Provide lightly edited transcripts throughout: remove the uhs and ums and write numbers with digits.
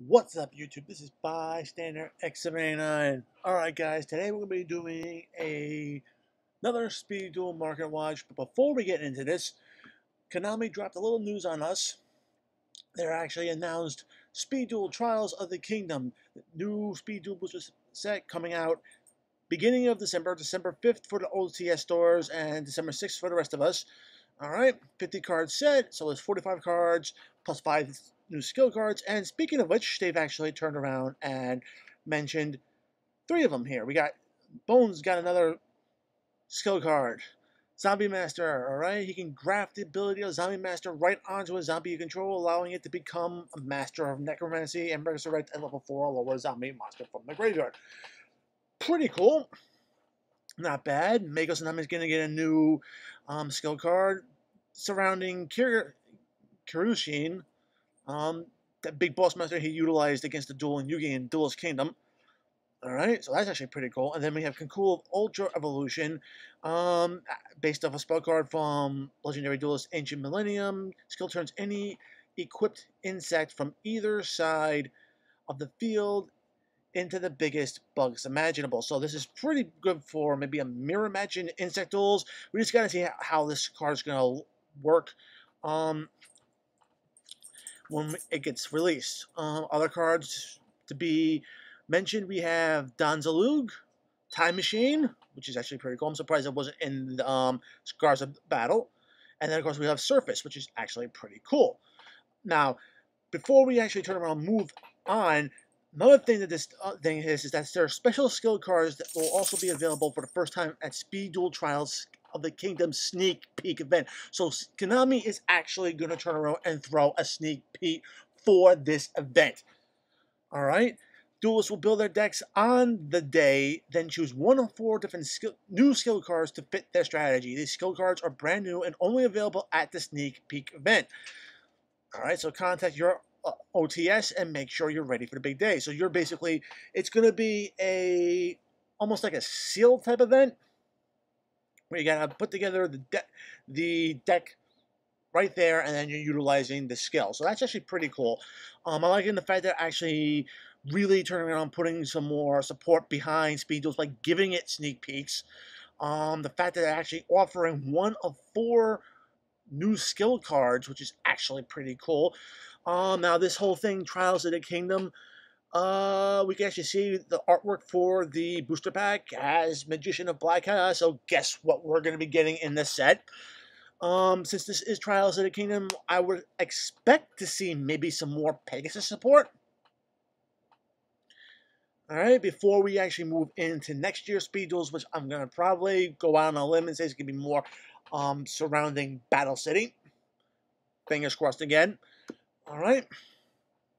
What's up, YouTube? This is Bystander X79. Alright, guys, today we're going to be doing another Speed Duel Market Watch. But before we get into this, Konami dropped a little news on us. They're actually announced Speed Duel Trials of the Kingdom. New Speed Duel booster set coming out beginning of December, December 5th for the OTS stores, and December 6th for the rest of us. Alright, 50 card set, so there's 45 cards, plus 5 new skill cards, and speaking of which, they've actually turned around and mentioned 3 of them here. We got, Bones got another skill card. Zombie Master, alright, he can graft the ability of Zombie Master right onto a zombie you control, allowing it to become a Master of Necromancy and resurrect at level 4 lower zombie monster from the graveyard. Pretty cool. Not bad. Mako Tsunami is going to get a new skill card surrounding Kirushin, that big boss monster he utilized against the Duel in Yugi in Duel's Kingdom. Alright, so that's actually pretty cool. And then we have Concool Ultra Evolution, based off a spell card from Legendary Duelist Ancient Millennium. Skill turns any equipped insect from either side of the field into the biggest bugs imaginable. So this is pretty good for maybe a mirror match in insect duels. We just gotta see how this card is gonna work when it gets released. Other cards to be mentioned, we have Danzalug, Time Machine, which is actually pretty cool. I'm surprised it wasn't in the Scars of Battle. And then of course we have Surface, which is actually pretty cool. Now, before we actually turn around and move on, another thing that this thing is that there are special skill cards that will also be available for the first time at Speed Duel Trials of the Kingdom sneak peek event. So Konami is actually going to turn around and throw a sneak peek for this event. Alright? Duelists will build their decks on the day, then choose one of 4 different new skill cards to fit their strategy. These skill cards are brand new and only available at the sneak peek event. Alright, so contact your OTS and make sure you're ready for the big day. So you're basically, it's going to be almost like a sealed type event where you got to put together the deck right there, and then you're utilizing the skill. So that's actually pretty cool. I like the fact that actually really turning around and putting some more support behind Speed Duels by giving it sneak peeks. The fact that they're actually offering one of 4 new skill cards, which is actually pretty cool. Now this whole thing, Trials of the Kingdom, we can actually see the artwork for the booster pack as Magician of Black Chaos. So guess what we're going to be getting in this set? Since this is Trials of the Kingdom, I would expect to see maybe some more Pegasus support. Alright, before we actually move into next year's Speed Duels, which I'm going to probably go out on a limb and say it's going to be more surrounding Battle City. Fingers crossed again. Alright.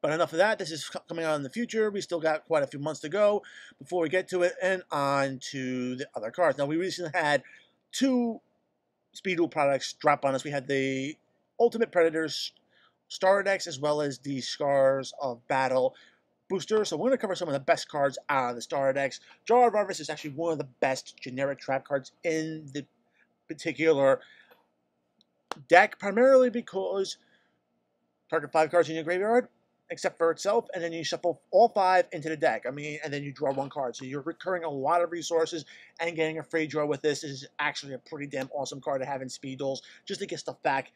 But enough of that. This is coming out in the future. We still got quite a few months to go before we get to it, and on to the other cards. Now, we recently had 2 Speed Duel products drop on us. We had the Ultimate Predators Starter decks as well as the Scars of Battle booster. So we're going to cover some of the best cards out of the Starter decks. Jar of Harvest is actually one of the best generic trap cards in the particular deck, primarily because target 5 cards in your graveyard, except for itself, and then you shuffle all 5 into the deck. I mean, and then you draw 1 card. So you're recurring a lot of resources and getting a free draw with this. This is actually a pretty damn awesome card to have in Speed Duels, just to get stuff back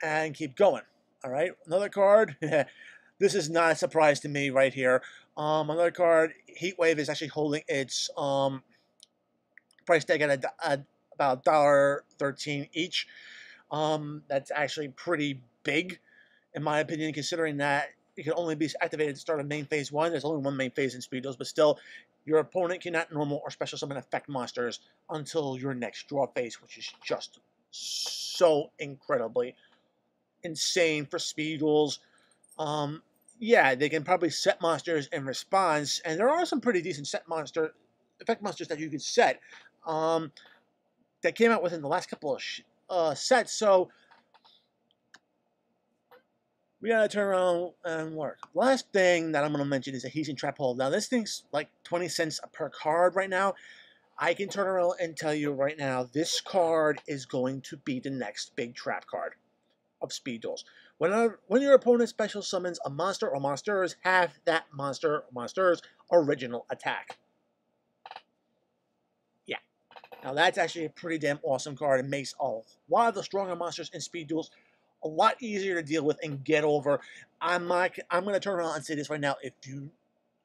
and keep going. Alright, another card. This is not a surprise to me right here. Another card, Heatwave, is actually holding its price tag at about $1.13 each. That's actually pretty big, in my opinion, considering that it can only be activated at the start of main phase 1. There's only 1 main phase in Speed Duels, but still, your opponent cannot normal or special summon effect monsters until your next draw phase, which is just so incredibly insane for Speed Duels. Yeah, they can probably set monsters in response, and there are some pretty decent effect monsters that you could set that came out within the last couple of sets, so we gotta turn around and work. Last thing that I'm gonna mention is Adhesion Trap Hole. Now this thing's like 20 cents per card right now. I can turn around and tell you right now, this card is going to be the next big trap card of Speed Duels. When your opponent special summons a monster or monsters, have that monster or monster's original attack. Yeah. Now that's actually a pretty damn awesome card. It makes a lot of the stronger monsters in speed duels a lot easier to deal with and get over. I'm gonna turn around and say this right now. If you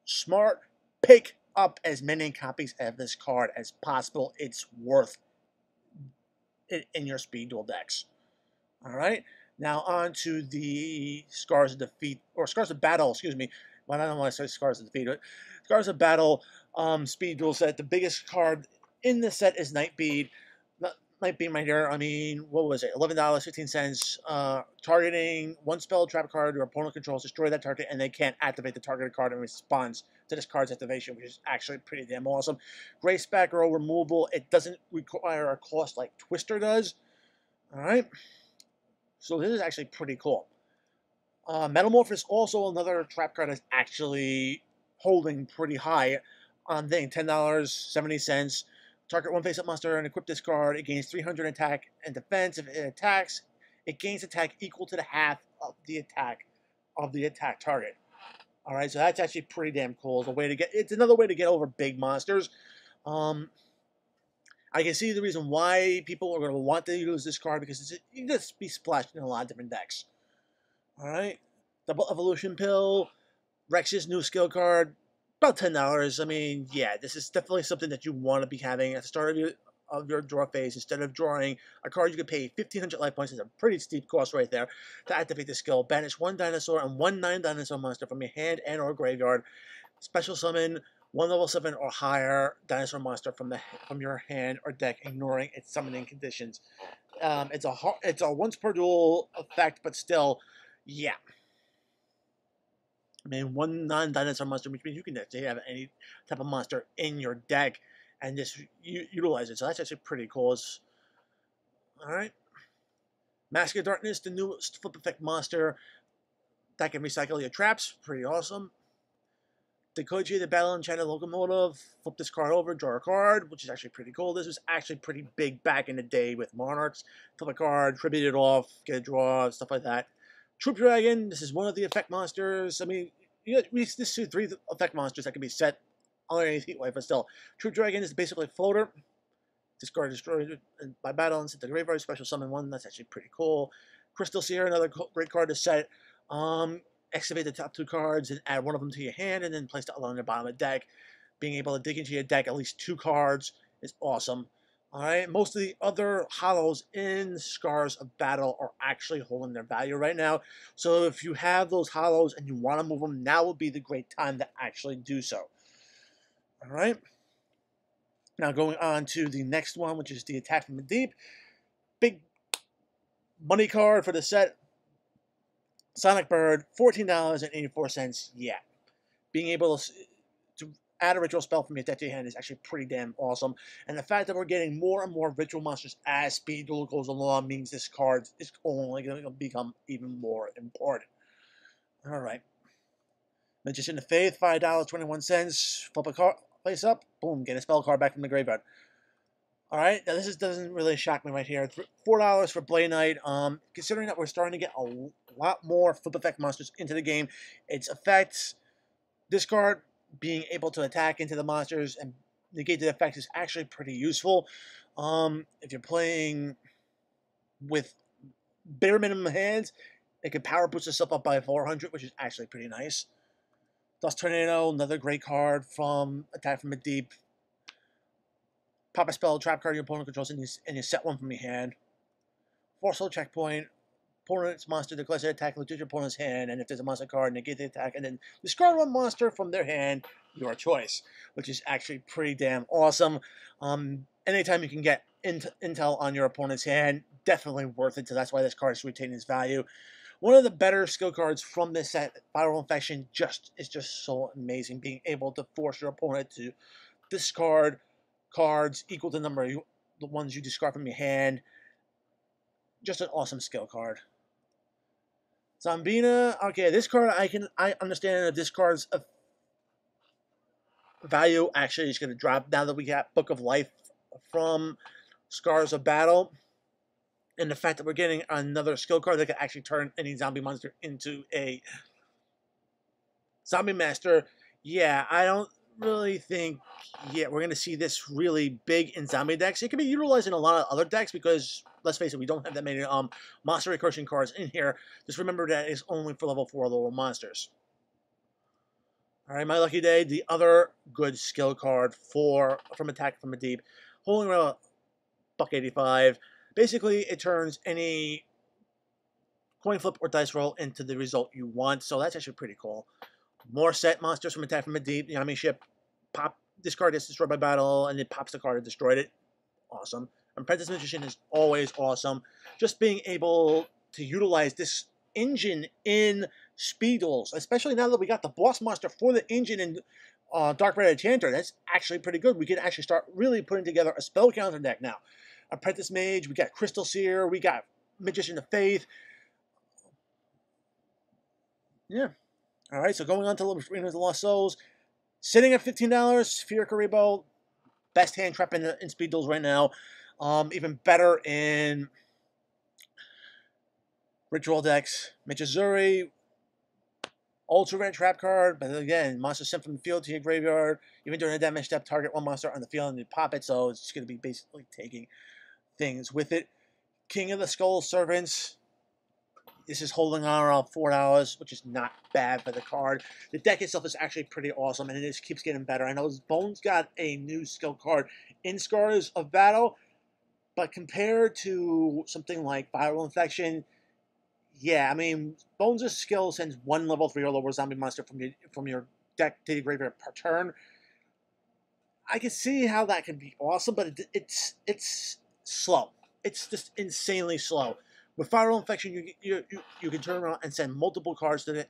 smart, pick up as many copies of this card as possible. It's worth it in your speed duel decks. All right. Now on to the Scars of Defeat, or Scars of Battle, excuse me. Well, I don't want to say Scars of Defeat, but Scars of Battle speed duel set. The biggest card in the set is Nightbeat. Nightbeat right here. I mean, what was it? $11.15. Targeting one spell trap card your opponent controls, destroy that target, and they can't activate the targeted card in response to this card's activation, which is actually pretty damn awesome. Grace back row removal. It doesn't require a cost like Twister does. All right. So this is actually pretty cool. Metamorph is also another trap card that's actually holding pretty high on thing. $10.70. Target one face-up monster and equip this card. It gains 300 attack and defense. If it attacks, it gains attack equal to the half of the attack target. All right, so that's actually pretty damn cool. It's another way to get over big monsters. I can see the reason why people are going to want to use this card because you can just be splashed in a lot of different decks. Alright. Double Evolution Pill. Rex's new skill card. About $10. I mean, yeah, this is definitely something that you want to be having at the start of your draw phase. Instead of drawing a card, you can pay 1,500 life points. It's a pretty steep cost right there to activate the skill. Banish one dinosaur and one 9-dinosaur monster from your hand and or graveyard. Special summon one level 7 or higher dinosaur monster from your hand or deck, ignoring its summoning conditions. It's a once per duel effect, but still, yeah. I mean, one non-dinosaur monster, which means you can actually have any type of monster in your deck and just utilize it. So that's actually pretty cool. All right. Mask of Darkness, the newest flip effect monster that can recycle your traps. Pretty awesome. Dekoji, the Battle Enchanted Locomotive. Flip this card over, draw a card, which is actually pretty cool. This was actually pretty big back in the day with Monarchs. Flip a card, tribute it off, get a draw, stuff like that. Troop Dragon, this is one of the effect monsters. I mean, this is 3 effect monsters that can be set underneath Heatwave, but still. Troop Dragon is basically a floater. Discard destroyed by battle and set the graveyard. Special summon one. That's actually pretty cool. Crystal Seer, another great card to set. Excavate the top 2 cards and add one of them to your hand, and then place the other on the bottom of the deck. Being able to dig into your deck at least 2 cards is awesome. All right, most of the other hollows in Scars of Battle are actually holding their value right now. So if you have those hollows and you want to move them, now would be the great time to actually do so. All right. Now going on to the next one, which is the Attack from the Deep. Big money card for the set. Sonic Bird, $14.84. Yeah. Being able to add a ritual spell from your deck to your hand is actually pretty damn awesome. And the fact that we're getting more and more ritual monsters as Speed Duel goes along means this card is only going to become even more important. Alright. Magician of Faith, $5.21. Flip a card, place up, boom, get a spell card back from the graveyard. Alright, now this doesn't really shock me right here. $4 for Blade Knight. Considering that we're starting to get a lot more flip effect monsters into the game, its effects, this card being able to attack into the monsters and negate the effects is actually pretty useful. If you're playing with bare minimum hands, it can power boost itself up by 400, which is actually pretty nice. Dust Tornado, another great card from Attack from the Deep. Pop a spell, trap card your opponent controls, and you set one from your hand. Forceful checkpoint. Opponent's monster declares an attack, look at your opponent's hand, and if there's a monster card, negate the attack, and then discard one monster from their hand, your choice, which is actually pretty damn awesome. Anytime you can get intel on your opponent's hand, definitely worth it, so that's why this card is retaining its value. One of the better skill cards from this set, Viral Infection, is just so amazing, being able to force your opponent to discard cards equal to the number of the ones you discard from your hand. Just an awesome skill card. Zombina, okay, this card I understand that this card's value actually is going to drop now that we got Book of Life from Scars of Battle. And the fact that we're getting another skill card that can actually turn any zombie monster into a zombie master, yeah, I don't really think, yeah, we're going to see this really big in zombie decks. It can be utilized in a lot of other decks because, let's face it, we don't have that many monster recursion cards in here. Just remember that it's only for level 4 lower monsters. All right, my lucky day, the other good skill card from Attack from the Deep, holding around $1.85. Basically, it turns any coin flip or dice roll into the result you want, so that's actually pretty cool. More set monsters from Attack from the Deep. The enemy ship pop this card is destroyed by battle, and it pops the card that destroyed it. Awesome. Apprentice Magician is always awesome. Just being able to utilize this engine in speed duels, especially now that we got the boss monster for the engine in Dark Red Enchanter, that's actually pretty good. We can actually start really putting together a spell counter deck now. Apprentice Mage, we got Crystal Seer, we got Magician of Faith. Yeah. All right, so going on to Arena of the Lost Souls, sitting at $15, Fear Karibo, best hand trap in speed duels right now. Even better in ritual decks. Michizuri, ultra rare trap card, but again, monster sent from the field to your graveyard. Even during a damage step, target one monster on the field and you pop it, so it's just going to be basically taking things with it. King of the Skull Servants. This is holding on around $4, which is not bad for the card. The deck itself is actually pretty awesome, and it just keeps getting better. I know Bones got a new skill card in Scars of Battle, but compared to something like Viral Infection, yeah, I mean, Bones' skill sends one level 3 or lower zombie monster from your deck to the graveyard per turn. I can see how that can be awesome, but it's slow. It's just insanely slow. With Viral Infection, you can turn around and send multiple cards to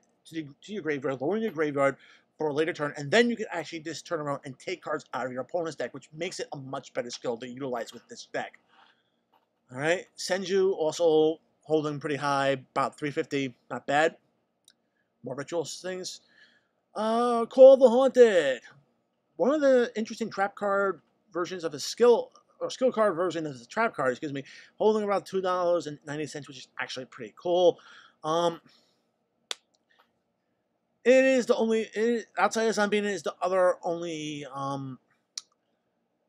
your graveyard, lowering your graveyard for a later turn, and then you can actually just turn around and take cards out of your opponent's deck, which makes it a much better skill to utilize with this deck. All right, Senju also holding pretty high, about 350, not bad. More ritual things. Call of the Haunted. One of the interesting trap card versions of a skill card version of the trap card, excuse me, holding around $2.90, which is actually pretty cool. It is the only outside of Zombie, it is the other only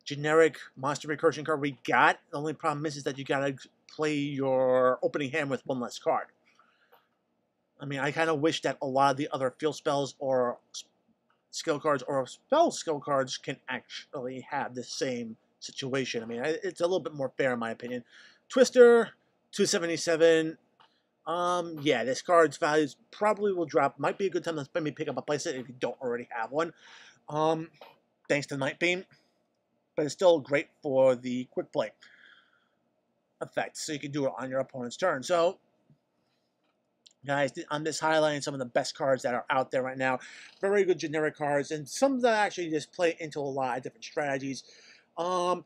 generic monster recursion card we got. The only problem is that you gotta play your opening hand with one less card. I mean, I kind of wish that a lot of the other field spells or skill cards or skill cards can actually have the same situation. I mean, it's a little bit more fair in my opinion. Twister, $2.77. Yeah, this card's values probably will drop. Might be a good time to maybe pick up a playset if you don't already have one. Thanks to Night Beam, but it's still great for the quick play effect, so you can do it on your opponent's turn. So, guys, I'm just highlighting some of the best cards that are out there right now. Very good generic cards, and some that actually just play into a lot of different strategies. What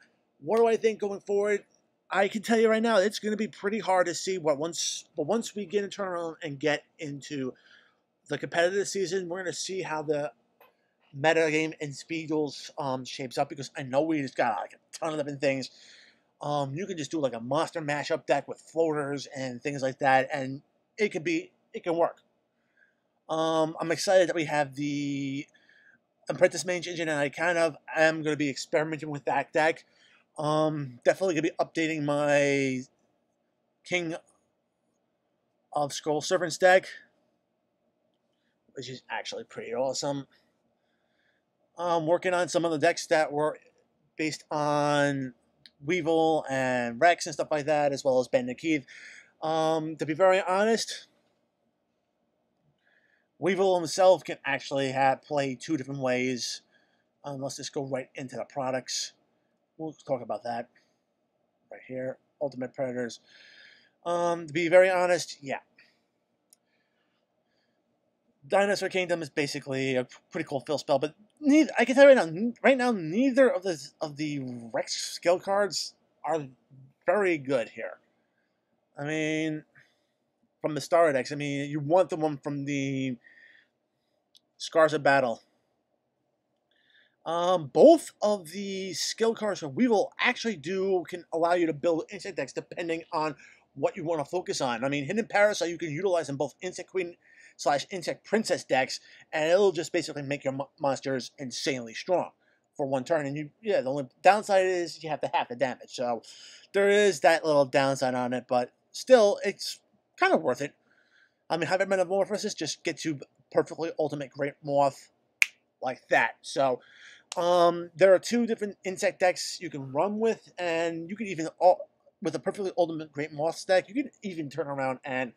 do I think going forward? I can tell you right now, it's going to be pretty hard to see what once we get into turn and get into the competitive season, we're going to see how the meta game and speed duels shapes up, because I know we just got like a ton of different things. You can just do like a monster mashup deck with floaters and things like that, and it can work. I'm excited that we have the Apprentice Mage engine, and I kind of am going to be experimenting with that deck. Definitely going to be updating my King of Skull Servants deck, which is actually pretty awesome. Working on some of the decks that were based on Weevil and Rex and stuff like that, as well as Ben and Keith. To be very honest, Weevil himself can actually play two different ways. Let's just go right into the products. We'll talk about that right here. Ultimate Predators. To be very honest, yeah. Dinosaur Kingdom is basically a pretty cool fill spell, but I can tell you right now, neither of the Rex skill cards are very good here. I mean, from the starter decks, I mean, you want the one from the Scars of Battle. Both of the skill cards from Weevil actually can allow you to build insect decks depending on what you want to focus on. I mean, Hidden Parasite you can utilize in both Insect Queen / Insect Princess decks, and it'll just basically make your monsters insanely strong for one turn. And yeah, the only downside is you have to half the damage. So there is that little downside on it, but still, it's kind of worth it. I mean, Hybrid Metamorphosis just gets you perfectly ultimate Great Moth like that. So there are 2 different insect decks you can run with, and you can even, with a perfectly ultimate Great Moth deck, you can even turn around and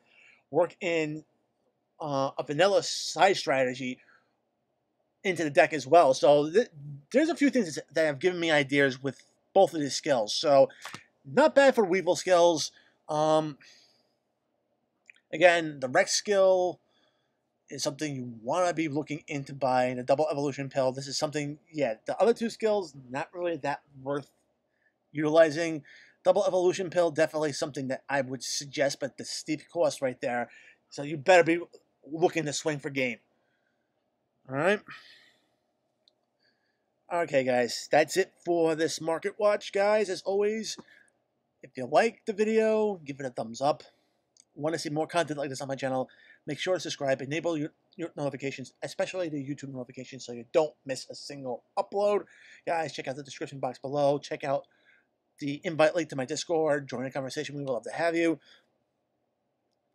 work in a vanilla side strategy into the deck as well. So there's a few things that have given me ideas with both of these skills. So not bad for Weevil skills. Again, the Rex skill is something you want to be looking into buying. The Double Evolution Pill, this is something, yeah, the other 2 skills, not really that worth utilizing. Double Evolution Pill, definitely something that I would suggest, but the steep cost right there. So you better be looking to swing for game. Alright? Okay, guys, that's it for this Market Watch, guys. As always, if you liked the video, give it a thumbs up. Want to see more content like this on my channel, make sure to subscribe, enable your notifications, especially the YouTube notifications, so you don't miss a single upload. Guys, check out the description box below. Check out the invite link to my Discord. Join the conversation. We would love to have you.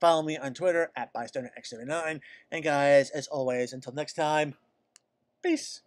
Follow me on Twitter at BystanderX79. And guys, as always, until next time, peace.